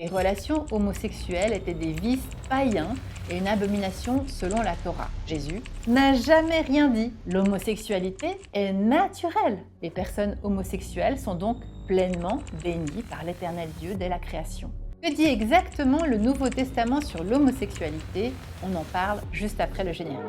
Les relations homosexuelles étaient des vices païens et une abomination selon la Torah. Jésus n'a jamais rien dit. L'homosexualité est naturelle. Les personnes homosexuelles sont donc pleinement bénies par l'Éternel Dieu dès la création. Que dit exactement le Nouveau Testament sur l'homosexualité? On en parle juste après le générique.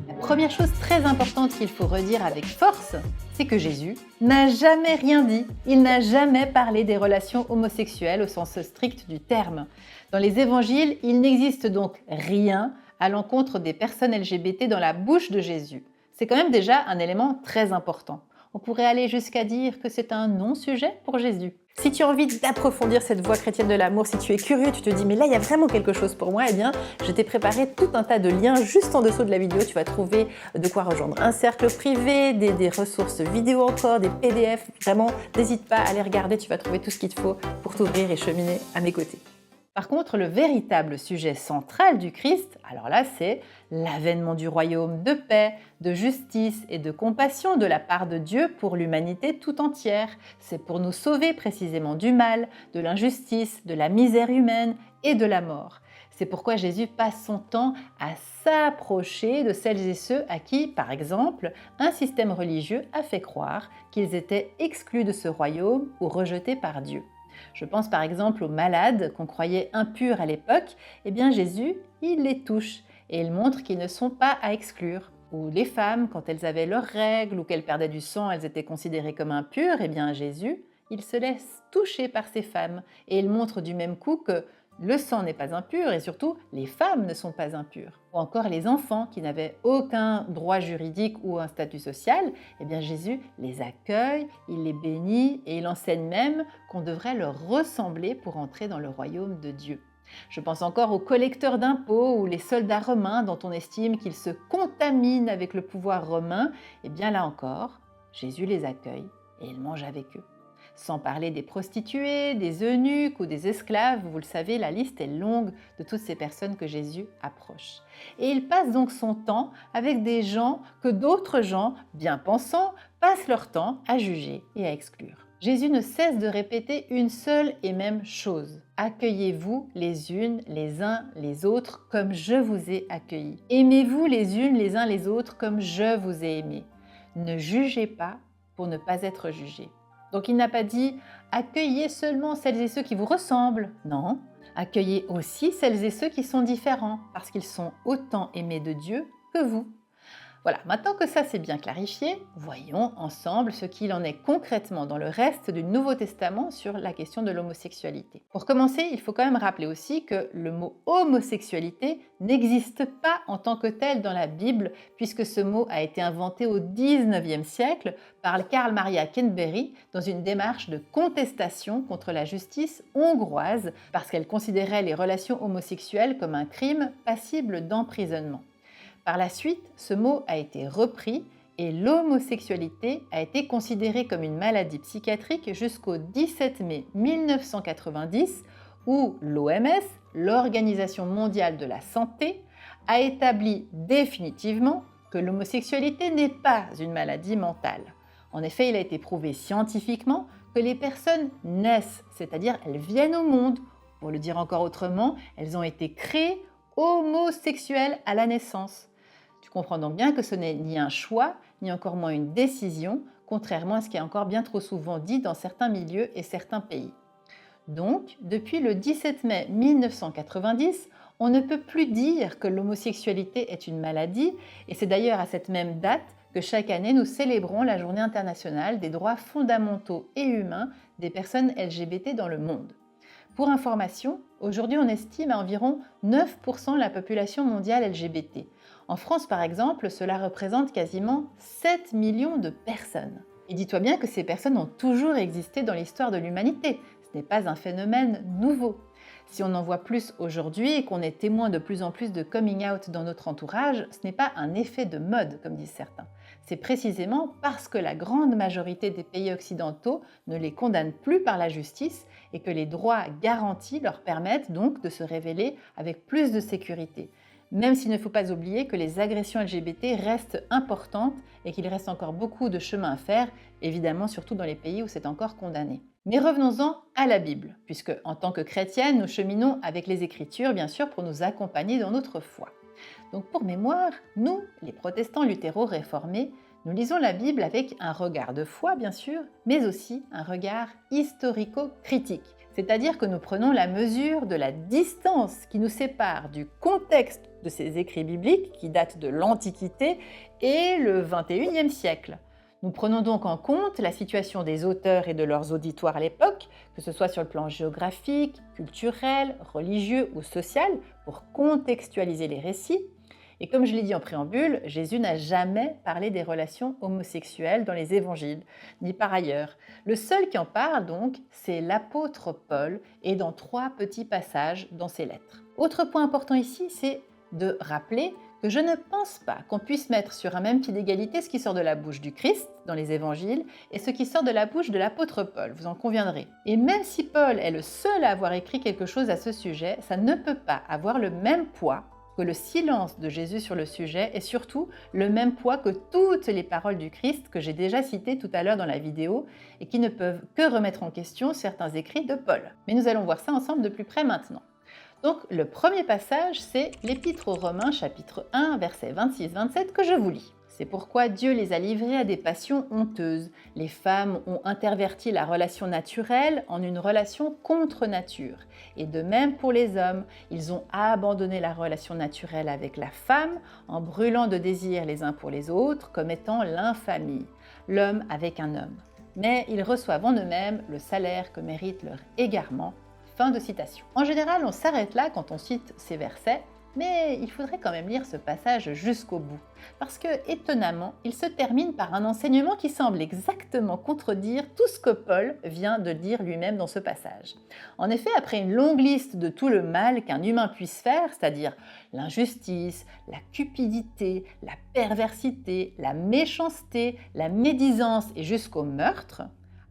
La première chose très importante qu'il faut redire avec force, c'est que Jésus n'a jamais rien dit. Il n'a jamais parlé des relations homosexuelles au sens strict du terme. Dans les évangiles, il n'existe donc rien à l'encontre des personnes LGBT dans la bouche de Jésus. C'est quand même déjà un élément très important. On pourrait aller jusqu'à dire que c'est un non-sujet pour Jésus. Si tu as envie d'approfondir cette voie chrétienne de l'amour, si tu es curieux, tu te dis mais là il y a vraiment quelque chose pour moi, eh bien je t'ai préparé tout un tas de liens juste en dessous de la vidéo. Tu vas trouver de quoi rejoindre un cercle privé, des ressources vidéo encore, des PDF. Vraiment, n'hésite pas à les regarder, tu vas trouver tout ce qu'il te faut pour t'ouvrir et cheminer à mes côtés. Par contre, le véritable sujet central du Christ, alors là, c'est l'avènement du royaume de paix, de justice et de compassion de la part de Dieu pour l'humanité tout entière. C'est pour nous sauver précisément du mal, de l'injustice, de la misère humaine et de la mort. C'est pourquoi Jésus passe son temps à s'approcher de celles et ceux à qui, par exemple, un système religieux a fait croire qu'ils étaient exclus de ce royaume ou rejetés par Dieu. Je pense par exemple aux malades qu'on croyait impurs à l'époque. Eh bien Jésus, il les touche et il montre qu'ils ne sont pas à exclure. Ou les femmes, quand elles avaient leurs règles ou qu'elles perdaient du sang, elles étaient considérées comme impures. Eh bien Jésus, il se laisse toucher par ces femmes et il montre du même coup que le sang n'est pas impur et surtout les femmes ne sont pas impures. Ou encore les enfants qui n'avaient aucun droit juridique ou un statut social, eh bien Jésus les accueille, il les bénit et il enseigne même qu'on devrait leur ressembler pour entrer dans le royaume de Dieu. Je pense encore aux collecteurs d'impôts ou les soldats romains dont on estime qu'ils se contaminent avec le pouvoir romain. Eh bien là encore, Jésus les accueille et il mange avec eux. Sans parler des prostituées, des eunuques ou des esclaves, vous le savez, la liste est longue de toutes ces personnes que Jésus approche. Et il passe donc son temps avec des gens que d'autres gens, bien pensants, passent leur temps à juger et à exclure. Jésus ne cesse de répéter une seule et même chose. Accueillez-vous les unes, les uns, les autres, comme je vous ai accueillis. Aimez-vous les unes, les uns, les autres, comme je vous ai aimés. Ne jugez pas pour ne pas être jugés. Donc il n'a pas dit « accueillez seulement celles et ceux qui vous ressemblent ». Non, accueillez aussi celles et ceux qui sont différents, parce qu'ils sont autant aimés de Dieu que vous. Voilà, maintenant que ça c'est bien clarifié, voyons ensemble ce qu'il en est concrètement dans le reste du Nouveau Testament sur la question de l'homosexualité. Pour commencer, il faut quand même rappeler aussi que le mot homosexualité n'existe pas en tant que tel dans la Bible, puisque ce mot a été inventé au XIXe siècle par Karl Maria Kintbury dans une démarche de contestation contre la justice hongroise, parce qu'elle considérait les relations homosexuelles comme un crime passible d'emprisonnement. Par la suite, ce mot a été repris et l'homosexualité a été considérée comme une maladie psychiatrique jusqu'au 17 mai 1990 où l'OMS, l'Organisation mondiale de la santé, a établi définitivement que l'homosexualité n'est pas une maladie mentale. En effet, il a été prouvé scientifiquement que les personnes naissent, c'est-à-dire elles viennent au monde. Pour le dire encore autrement, elles ont été créées homosexuelles à la naissance. Tu comprends donc bien que ce n'est ni un choix, ni encore moins une décision, contrairement à ce qui est encore bien trop souvent dit dans certains milieux et certains pays. Donc, depuis le 17 mai 1990, on ne peut plus dire que l'homosexualité est une maladie, et c'est d'ailleurs à cette même date que chaque année nous célébrons la Journée internationale des droits fondamentaux et humains des personnes LGBT dans le monde. Pour information, aujourd'hui on estime à environ 9% la population mondiale LGBT. En France par exemple, cela représente quasiment 7 millions de personnes. Et dis-toi bien que ces personnes ont toujours existé dans l'histoire de l'humanité. Ce n'est pas un phénomène nouveau. Si on en voit plus aujourd'hui et qu'on est témoin de plus en plus de coming out dans notre entourage, ce n'est pas un effet de mode, comme disent certains. C'est précisément parce que la grande majorité des pays occidentaux ne les condamnent plus par la justice et que les droits garantis leur permettent donc de se révéler avec plus de sécurité. Même s'il ne faut pas oublier que les agressions LGBT restent importantes et qu'il reste encore beaucoup de chemin à faire, évidemment surtout dans les pays où c'est encore condamné. Mais revenons-en à la Bible, puisque en tant que chrétiennes, nous cheminons avec les Écritures, bien sûr, pour nous accompagner dans notre foi. Donc pour mémoire, nous, les protestants luthéro-réformés, nous lisons la Bible avec un regard de foi, bien sûr, mais aussi un regard historico-critique. C'est-à-dire que nous prenons la mesure de la distance qui nous sépare du contexte de ces écrits bibliques qui datent de l'Antiquité et le XXIe siècle. Nous prenons donc en compte la situation des auteurs et de leurs auditoires à l'époque, que ce soit sur le plan géographique, culturel, religieux ou social, pour contextualiser les récits. Et comme je l'ai dit en préambule, Jésus n'a jamais parlé des relations homosexuelles dans les évangiles, ni par ailleurs. Le seul qui en parle donc, c'est l'apôtre Paul, et dans 3 petits passages dans ses lettres. Autre point important ici, c'est de rappeler que je ne pense pas qu'on puisse mettre sur un même pied d'égalité ce qui sort de la bouche du Christ dans les évangiles et ce qui sort de la bouche de l'apôtre Paul, vous en conviendrez. Et même si Paul est le seul à avoir écrit quelque chose à ce sujet, ça ne peut pas avoir le même poids que le silence de Jésus sur le sujet et surtout le même poids que toutes les paroles du Christ que j'ai déjà citées tout à l'heure dans la vidéo et qui ne peuvent que remettre en question certains écrits de Paul. Mais nous allons voir ça ensemble de plus près maintenant. Donc le premier passage, c'est l'Épître aux Romains, chapitre 1, versets 26-27 que je vous lis. C'est pourquoi Dieu les a livrés à des passions honteuses. Les femmes ont interverti la relation naturelle en une relation contre nature. Et de même pour les hommes, ils ont abandonné la relation naturelle avec la femme en brûlant de désir les uns pour les autres, comme étant l'infamie, l'homme avec un homme. Mais ils reçoivent en eux-mêmes le salaire que mérite leur égarement. Fin de citation. En général, on s'arrête là quand on cite ces versets, mais il faudrait quand même lire ce passage jusqu'au bout, parce que, étonnamment, il se termine par un enseignement qui semble exactement contredire tout ce que Paul vient de dire lui-même dans ce passage. En effet, après une longue liste de tout le mal qu'un humain puisse faire, c'est-à-dire l'injustice, la cupidité, la perversité, la méchanceté, la médisance et jusqu'au meurtre,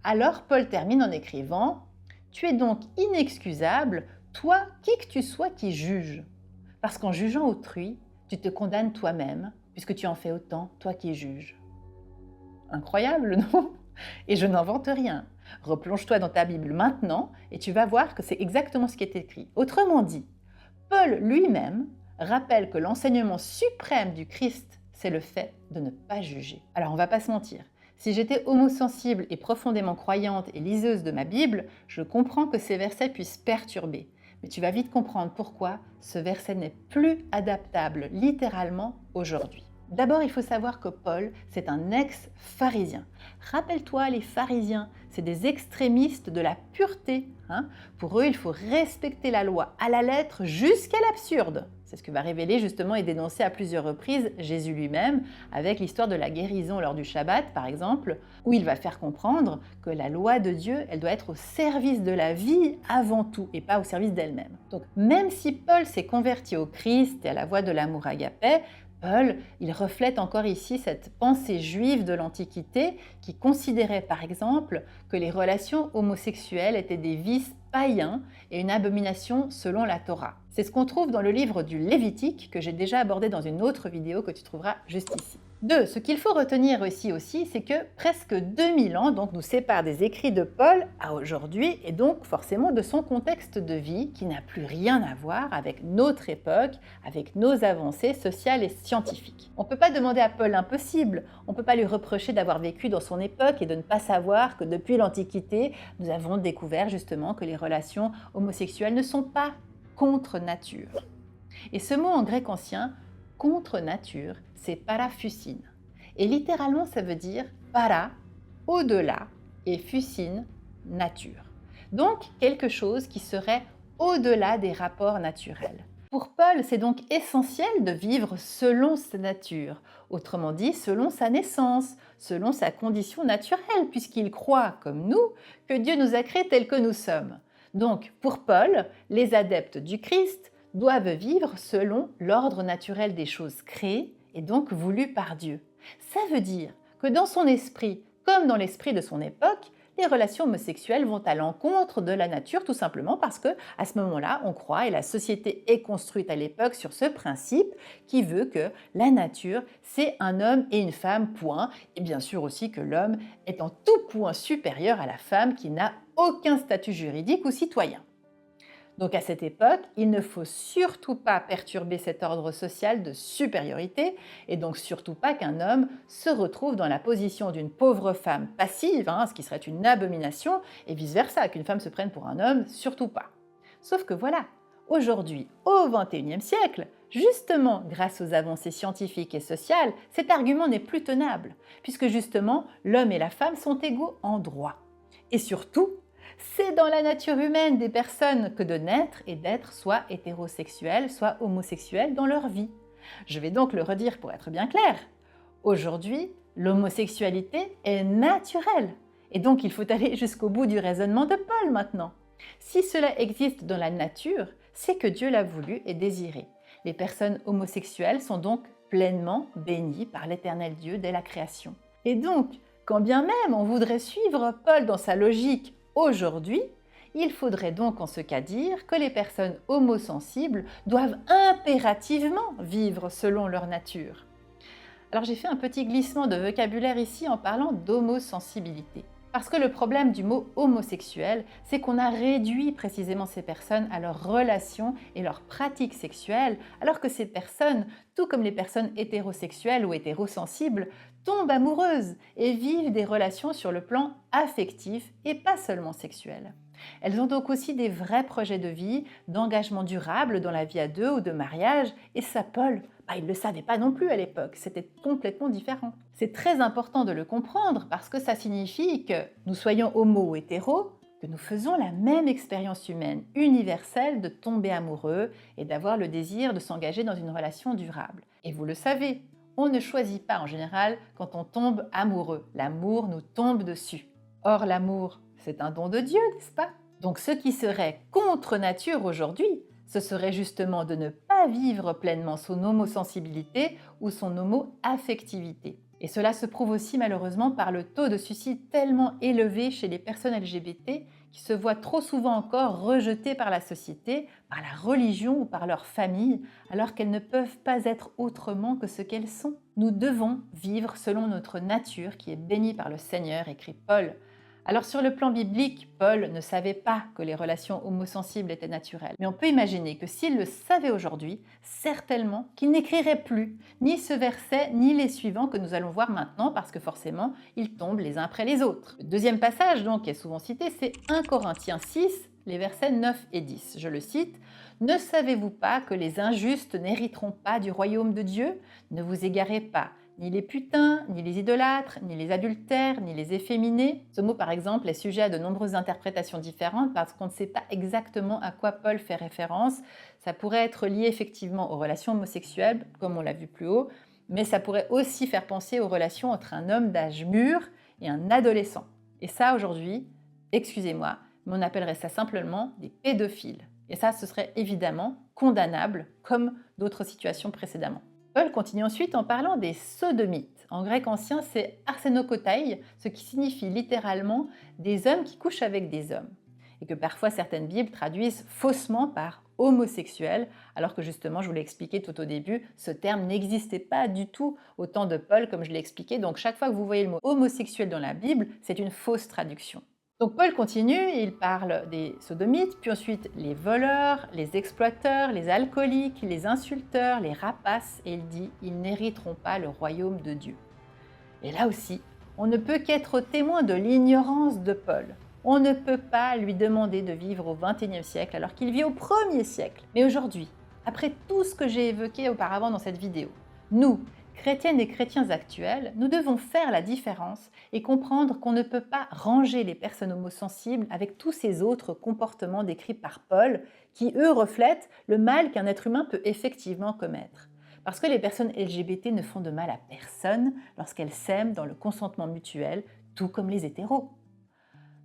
alors Paul termine en écrivant « Tu es donc inexcusable, toi qui que tu sois qui juge. Parce qu'en jugeant autrui, tu te condamnes toi-même, puisque tu en fais autant, toi qui juges. » Incroyable, non? Et je n'invente rien. Replonge-toi dans ta Bible maintenant et tu vas voir que c'est exactement ce qui est écrit. Autrement dit, Paul lui-même rappelle que l'enseignement suprême du Christ, c'est le fait de ne pas juger. Alors on va pas se mentir. Si j'étais homosensible et profondément croyante et liseuse de ma Bible, je comprends que ces versets puissent perturber. Mais tu vas vite comprendre pourquoi ce verset n'est plus adaptable littéralement aujourd'hui. D'abord, il faut savoir que Paul, c'est un ex-pharisien. Rappelle-toi, les pharisiens, c'est des extrémistes de la pureté. Pour eux, il faut respecter la loi à la lettre jusqu'à l'absurde. C'est ce que va révéler justement et dénoncer à plusieurs reprises Jésus lui-même, avec l'histoire de la guérison lors du Shabbat, par exemple, où il va faire comprendre que la loi de Dieu, elle doit être au service de la vie avant tout, et pas au service d'elle-même. Donc, même si Paul s'est converti au Christ et à la voie de l'amour agapé, Paul, il reflète encore ici cette pensée juive de l'Antiquité qui considérait par exemple que les relations homosexuelles étaient des vices païens et une abomination selon la Torah. C'est ce qu'on trouve dans le livre du Lévitique que j'ai déjà abordé dans une autre vidéo que tu trouveras juste ici. 2. Ce qu'il faut retenir ici aussi, c'est que presque 2000 ans donc, nous séparent des écrits de Paul à aujourd'hui et donc forcément de son contexte de vie qui n'a plus rien à voir avec notre époque, avec nos avancées sociales et scientifiques. On ne peut pas demander à Paul l'impossible, on ne peut pas lui reprocher d'avoir vécu dans son époque et de ne pas savoir que depuis l'Antiquité, nous avons découvert justement que les relations homosexuelles ne sont pas contre nature. Et ce mot en grec ancien, contre nature, c'est paraphusine. Et littéralement, ça veut dire para, au-delà, et fusine, nature. Donc, quelque chose qui serait au-delà des rapports naturels. Pour Paul, c'est donc essentiel de vivre selon sa nature, autrement dit, selon sa naissance, selon sa condition naturelle, puisqu'il croit, comme nous, que Dieu nous a créés tels que nous sommes. Donc, pour Paul, les adeptes du Christ doivent vivre selon l'ordre naturel des choses créées et donc voulues par Dieu. Ça veut dire que dans son esprit, comme dans l'esprit de son époque, les relations homosexuelles vont à l'encontre de la nature tout simplement parce que à ce moment-là, on croit et la société est construite à l'époque sur ce principe qui veut que la nature, c'est un homme et une femme, point. Et bien sûr aussi que l'homme est en tout point supérieur à la femme qui n'a aucun statut juridique ou citoyen. Donc à cette époque, il ne faut surtout pas perturber cet ordre social de supériorité et donc surtout pas qu'un homme se retrouve dans la position d'une pauvre femme passive, ce qui serait une abomination, et vice-versa, qu'une femme se prenne pour un homme, surtout pas. Sauf que voilà, aujourd'hui, au XXIe siècle, justement grâce aux avancées scientifiques et sociales, cet argument n'est plus tenable, puisque justement l'homme et la femme sont égaux en droit. Et surtout, c'est dans la nature humaine des personnes que de naître et d'être soit hétérosexuels, soit homosexuels dans leur vie. Je vais donc le redire pour être bien clair. Aujourd'hui, l'homosexualité est naturelle. Et donc il faut aller jusqu'au bout du raisonnement de Paul maintenant. Si cela existe dans la nature, c'est que Dieu l'a voulu et désiré. Les personnes homosexuelles sont donc pleinement bénies par l'Éternel Dieu dès la création. Et donc, quand bien même on voudrait suivre Paul dans sa logique aujourd'hui, il faudrait donc en ce cas dire que les personnes homosensibles doivent impérativement vivre selon leur nature. Alors j'ai fait un petit glissement de vocabulaire ici en parlant d'homosensibilité. Parce que le problème du mot homosexuel, c'est qu'on a réduit précisément ces personnes à leurs relations et leurs pratiques sexuelles, alors que ces personnes, tout comme les personnes hétérosexuelles ou hétérosensibles, tombent amoureuses et vivent des relations sur le plan affectif et pas seulement sexuel. Elles ont donc aussi des vrais projets de vie, d'engagement durable dans la vie à deux ou de mariage, et ça, Paul, il ne le savait pas non plus à l'époque, c'était complètement différent. C'est très important de le comprendre parce que ça signifie que nous soyons homo ou hétéros, que nous faisons la même expérience humaine universelle de tomber amoureux et d'avoir le désir de s'engager dans une relation durable. Et vous le savez, on ne choisit pas en général quand on tombe amoureux. L'amour nous tombe dessus. Or, l'amour, c'est un don de Dieu, n'est-ce pas? Donc ce qui serait contre nature aujourd'hui, ce serait justement de ne pas vivre pleinement son homosensibilité ou son homo-affectivité. Et cela se prouve aussi malheureusement par le taux de suicide tellement élevé chez les personnes LGBT qui se voient trop souvent encore rejetées par la société, par la religion ou par leur famille, alors qu'elles ne peuvent pas être autrement que ce qu'elles sont. Nous devons vivre selon notre nature qui est bénie par le Seigneur, écrit Paul. Alors sur le plan biblique, Paul ne savait pas que les relations homosensibles étaient naturelles. Mais on peut imaginer que s'il le savait aujourd'hui, certainement qu'il n'écrirait plus ni ce verset ni les suivants que nous allons voir maintenant parce que forcément, ils tombent les uns après les autres. Le deuxième passage donc qui est souvent cité, c'est 1 Corinthiens 6, les versets 9 et 10. Je le cite. « Ne savez-vous pas que les injustes n'hériteront pas du royaume de Dieu? Ne vous égarez pas. Ni les putains, ni les idolâtres, ni les adultères, ni les efféminés. » Ce mot, par exemple, est sujet à de nombreuses interprétations différentes parce qu'on ne sait pas exactement à quoi Paul fait référence. Ça pourrait être lié effectivement aux relations homosexuelles, comme on l'a vu plus haut, mais ça pourrait aussi faire penser aux relations entre un homme d'âge mûr et un adolescent. Et ça, aujourd'hui, excusez-moi, mais on appellerait ça simplement des pédophiles. Et ça, ce serait évidemment condamnable, comme d'autres situations précédemment. Paul continue ensuite en parlant des sodomites. En grec ancien, c'est arsenokotai, ce qui signifie littéralement des hommes qui couchent avec des hommes. Et que parfois certaines Bibles traduisent faussement par homosexuel, alors que justement, je vous l'ai expliqué tout au début, ce terme n'existait pas du tout au temps de Paul, comme je l'ai expliqué. Donc chaque fois que vous voyez le mot homosexuel dans la Bible, c'est une fausse traduction. Donc Paul continue, il parle des sodomites, puis ensuite les voleurs, les exploiteurs, les alcooliques, les insulteurs, les rapaces, et il dit « ils n'hériteront pas le royaume de Dieu ». Et là aussi, on ne peut qu'être témoin de l'ignorance de Paul. On ne peut pas lui demander de vivre au XXIe siècle alors qu'il vit au 1er siècle. Mais aujourd'hui, après tout ce que j'ai évoqué auparavant dans cette vidéo, nous, chrétiennes et chrétiens actuels, nous devons faire la différence et comprendre qu'on ne peut pas ranger les personnes homosensibles avec tous ces autres comportements décrits par Paul qui, eux, reflètent le mal qu'un être humain peut effectivement commettre. Parce que les personnes LGBT ne font de mal à personne lorsqu'elles s'aiment dans le consentement mutuel, tout comme les hétéros.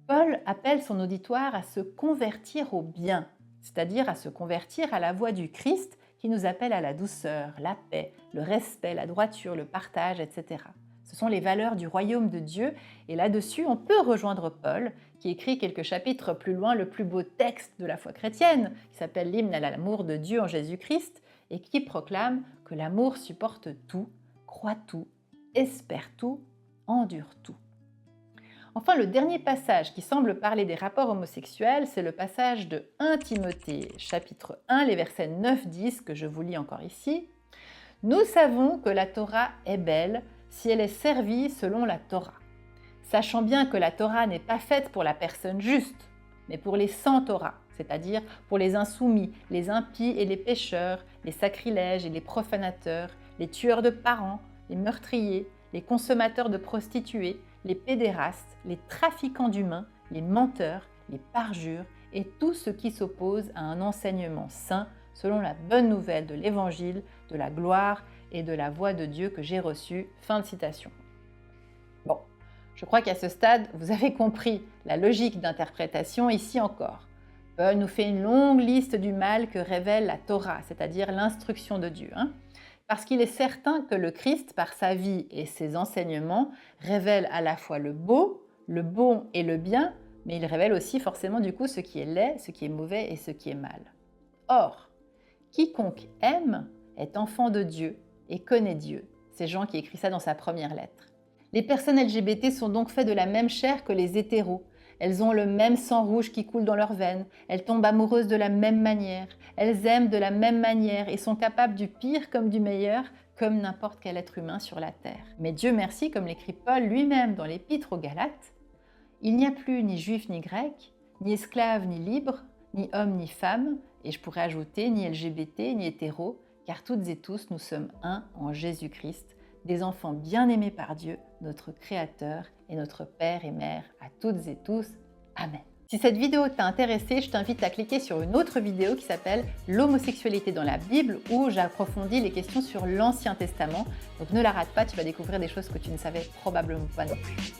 Paul appelle son auditoire à se convertir au bien, c'est-à-dire à se convertir à la voie du Christ qui nous appelle à la douceur, la paix, le respect, la droiture, le partage, etc. Ce Ce sont les valeurs du royaume de Dieu et là-dessus, on peut rejoindre Paul qui écrit quelques chapitres plus loin le plus beau texte de la foi chrétienne qui s'appelle l'hymne à l'amour de Dieu en Jésus-Christ et qui proclame que l'amour supporte tout, croit tout, espère tout, endure tout. Enfin, le dernier passage qui semble parler des rapports homosexuels, c'est le passage de 1 Timothée, chapitre 1, les versets 9-10, que je vous lis encore ici. « Nous savons que la Torah est belle si elle est servie selon la Torah, sachant bien que la Torah n'est pas faite pour la personne juste, mais pour les sans Torah, c'est-à-dire pour les insoumis, les impies et les pécheurs, les sacrilèges et les profanateurs, les tueurs de parents, les meurtriers, les consommateurs de prostituées, les pédérastes, les trafiquants d'humains, les menteurs, les parjures et tous ceux qui s'opposent à un enseignement saint selon la bonne nouvelle de l'Évangile, de la gloire et de la voix de Dieu que j'ai reçue. » Fin de citation. Bon, je crois qu'à ce stade, vous avez compris la logique d'interprétation ici encore. Paul nous fait une longue liste du mal que révèle la Torah, c'est-à-dire l'instruction de Dieu. Parce qu'il est certain que le Christ, par sa vie et ses enseignements, révèle à la fois le beau, le bon et le bien, mais il révèle aussi forcément du coup ce qui est laid, ce qui est mauvais et ce qui est mal. Or, quiconque aime est enfant de Dieu et connaît Dieu. C'est Jean qui écrit ça dans sa première lettre. Les personnes LGBT sont donc faites de la même chair que les hétéros. Elles ont le même sang rouge qui coule dans leurs veines, elles tombent amoureuses de la même manière, elles aiment de la même manière et sont capables du pire comme du meilleur, comme n'importe quel être humain sur la terre. Mais Dieu merci, comme l'écrit Paul lui-même dans l'Épître aux Galates, il n'y a plus ni juif ni grec, ni esclave ni libre, ni homme ni femme, et je pourrais ajouter ni LGBT ni hétéro, car toutes et tous nous sommes un en Jésus-Christ, des enfants bien-aimés par Dieu, notre Créateur et notre Père et Mère, à toutes et tous. Amen. Si cette vidéo t'a intéressé, je t'invite à cliquer sur une autre vidéo qui s'appelle « L'homosexualité dans la Bible » où j'approfondis les questions sur l'Ancien Testament. Donc ne la rate pas, tu vas découvrir des choses que tu ne savais probablement pas non plus.